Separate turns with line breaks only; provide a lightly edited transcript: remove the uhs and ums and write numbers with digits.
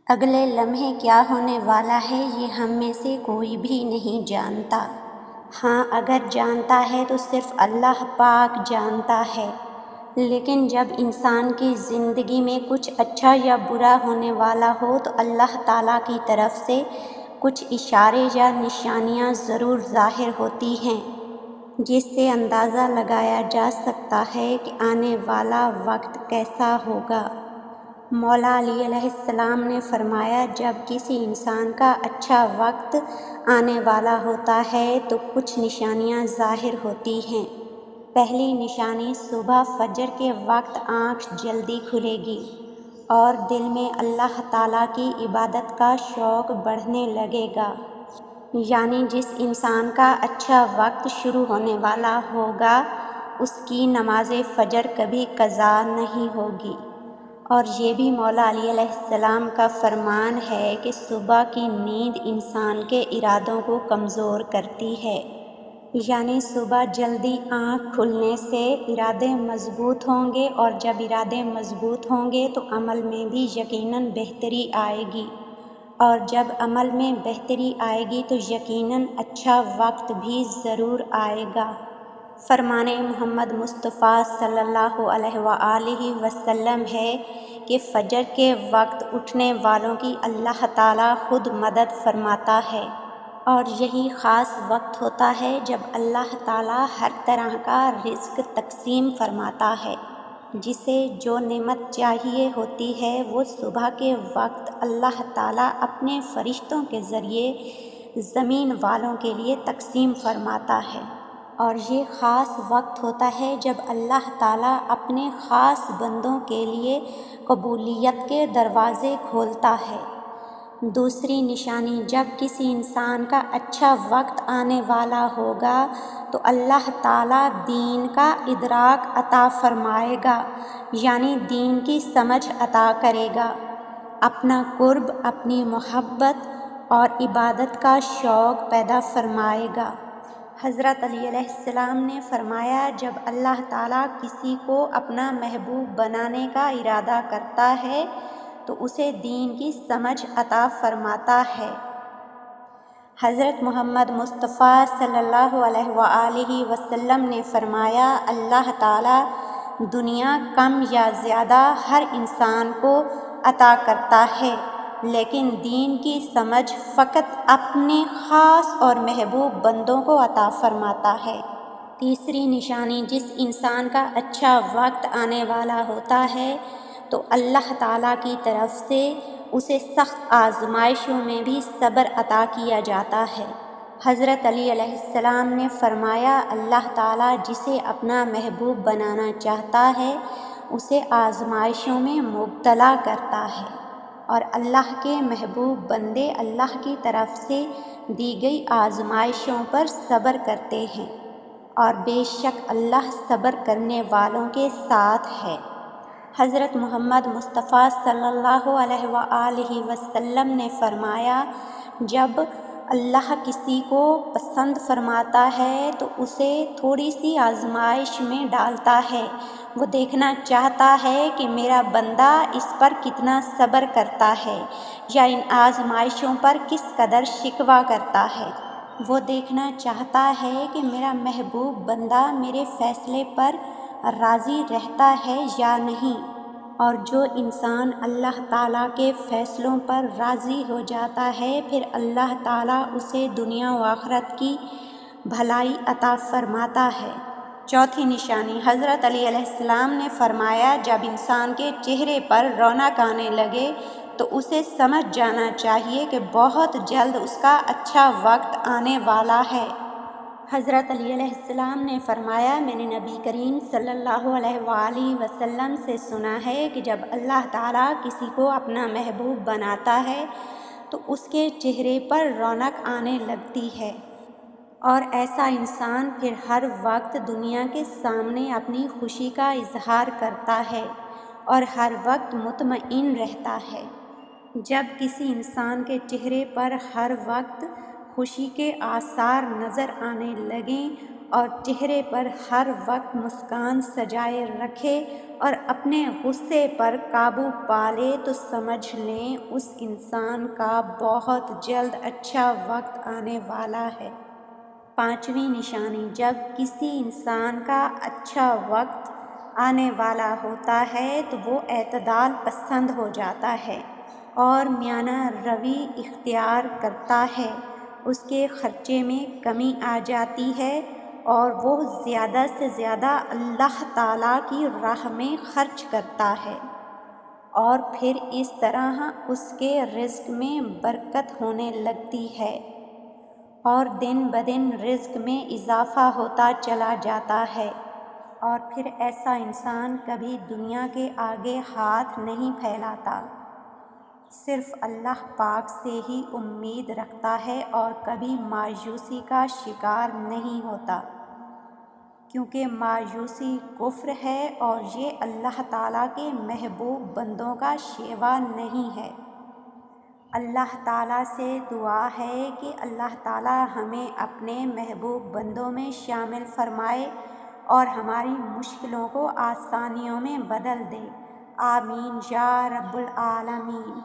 اگلے لمحے کیا ہونے والا ہے یہ ہم میں سے کوئی بھی نہیں جانتا۔ ہاں، اگر جانتا ہے تو صرف اللہ پاک جانتا ہے۔ لیکن جب انسان کی زندگی میں کچھ اچھا یا برا ہونے والا ہو تو اللہ تعالیٰ کی طرف سے کچھ اشارے یا نشانیاں ضرور ظاہر ہوتی ہیں، جس سے اندازہ لگایا جا سکتا ہے کہ آنے والا وقت کیسا ہوگا۔ مولا علی علیہ السلام نے فرمایا، جب کسی انسان کا اچھا وقت آنے والا ہوتا ہے تو کچھ نشانیاں ظاہر ہوتی ہیں۔ پہلی نشانی، صبح فجر کے وقت آنکھ جلدی کھلے گی اور دل میں اللہ تعالیٰ کی عبادت کا شوق بڑھنے لگے گا۔ یعنی جس انسان کا اچھا وقت شروع ہونے والا ہوگا اس کی نماز فجر کبھی قضا نہیں ہوگی۔ اور یہ بھی مولا علی علیہ السلام کا فرمان ہے کہ صبح کی نیند انسان کے ارادوں کو کمزور کرتی ہے۔ یعنی صبح جلدی آنکھ کھلنے سے ارادے مضبوط ہوں گے، اور جب ارادے مضبوط ہوں گے تو عمل میں بھی یقیناً بہتری آئے گی، اور جب عمل میں بہتری آئے گی تو یقیناً اچھا وقت بھی ضرور آئے گا۔ فرمان محمد مصطفیٰ صلی اللہ علیہ وآلہ وسلم ہے کہ فجر کے وقت اٹھنے والوں کی اللہ تعالیٰ خود مدد فرماتا ہے، اور یہی خاص وقت ہوتا ہے جب اللہ تعالیٰ ہر طرح کا رزق تقسیم فرماتا ہے۔ جسے جو نعمت چاہیے ہوتی ہے وہ صبح کے وقت اللہ تعالیٰ اپنے فرشتوں کے ذریعے زمین والوں کے لیے تقسیم فرماتا ہے، اور یہ خاص وقت ہوتا ہے جب اللہ تعالیٰ اپنے خاص بندوں کے لیے قبولیت کے دروازے کھولتا ہے۔ دوسری نشانی، جب کسی انسان کا اچھا وقت آنے والا ہوگا تو اللہ تعالیٰ دین کا ادراک عطا فرمائے گا، یعنی دین کی سمجھ عطا کرے گا، اپنا قرب، اپنی محبت اور عبادت کا شوق پیدا فرمائے گا۔ حضرت علی علیہ السلام نے فرمایا، جب اللہ تعالیٰ کسی کو اپنا محبوب بنانے کا ارادہ کرتا ہے تو اسے دین کی سمجھ عطا فرماتا ہے۔ حضرت محمد مصطفیٰ صلی اللہ علیہ وآلہ وسلم نے فرمایا، اللہ تعالیٰ دنیا کم یا زیادہ ہر انسان کو عطا کرتا ہے، لیکن دین کی سمجھ فقط اپنے خاص اور محبوب بندوں کو عطا فرماتا ہے۔ تیسری نشانی، جس انسان کا اچھا وقت آنے والا ہوتا ہے تو اللہ تعالیٰ کی طرف سے اسے سخت آزمائشوں میں بھی صبر عطا کیا جاتا ہے۔ حضرت علی علیہ السلام نے فرمایا، اللہ تعالیٰ جسے اپنا محبوب بنانا چاہتا ہے اسے آزمائشوں میں مبتلا کرتا ہے، اور اللہ کے محبوب بندے اللہ کی طرف سے دی گئی آزمائشوں پر صبر کرتے ہیں، اور بے شک اللہ صبر کرنے والوں کے ساتھ ہے۔ حضرت محمد مصطفیٰ صلی اللہ علیہ وآلہ وسلم نے فرمایا، جب اللہ کسی کو پسند فرماتا ہے تو اسے تھوڑی سی آزمائش میں ڈالتا ہے، وہ دیکھنا چاہتا ہے کہ میرا بندہ اس پر کتنا صبر کرتا ہے یا ان آزمائشوں پر کس قدر شکوہ کرتا ہے۔ وہ دیکھنا چاہتا ہے کہ میرا محبوب بندہ میرے فیصلے پر راضی رہتا ہے یا نہیں، اور جو انسان اللہ تعالیٰ کے فیصلوں پر راضی ہو جاتا ہے پھر اللہ تعالیٰ اسے دنیا و آخرت کی بھلائی عطا فرماتا ہے۔ چوتھی نشانی، حضرت علی علیہ السلام نے فرمایا، جب انسان کے چہرے پر رونق آنے لگے تو اسے سمجھ جانا چاہیے کہ بہت جلد اس کا اچھا وقت آنے والا ہے۔ حضرت علی علیہ السلام نے فرمایا، میں نے نبی کریم صلی اللہ علیہ وآلہ وسلم سے سنا ہے کہ جب اللہ تعالیٰ کسی کو اپنا محبوب بناتا ہے تو اس کے چہرے پر رونق آنے لگتی ہے، اور ایسا انسان پھر ہر وقت دنیا کے سامنے اپنی خوشی کا اظہار کرتا ہے اور ہر وقت مطمئن رہتا ہے۔ جب کسی انسان کے چہرے پر ہر وقت خوشی کے آثار نظر آنے لگیں اور چہرے پر ہر وقت مسکان سجائے رکھے اور اپنے غصے پر قابو پا لے تو سمجھ لیں اس انسان کا بہت جلد اچھا وقت آنے والا ہے۔ پانچویں نشانی، جب کسی انسان کا اچھا وقت آنے والا ہوتا ہے تو وہ اعتدال پسند ہو جاتا ہے اور میانہ روی اختیار کرتا ہے، اس کے خرچے میں کمی آ جاتی ہے اور وہ زیادہ سے زیادہ اللہ تعالیٰ کی راہ میں خرچ کرتا ہے، اور پھر اس طرح اس کے رزق میں برکت ہونے لگتی ہے اور دن بدن رزق میں اضافہ ہوتا چلا جاتا ہے، اور پھر ایسا انسان کبھی دنیا کے آگے ہاتھ نہیں پھیلاتا، صرف اللہ پاک سے ہی امید رکھتا ہے اور کبھی مایوسی کا شکار نہیں ہوتا، کیونکہ مایوسی کفر ہے اور یہ اللہ تعالیٰ کے محبوب بندوں کا شیوا نہیں ہے۔ اللہ تعالیٰ سے دعا ہے کہ اللہ تعالیٰ ہمیں اپنے محبوب بندوں میں شامل فرمائے اور ہماری مشکلوں کو آسانیوں میں بدل دے، آمین یا رب العالمین۔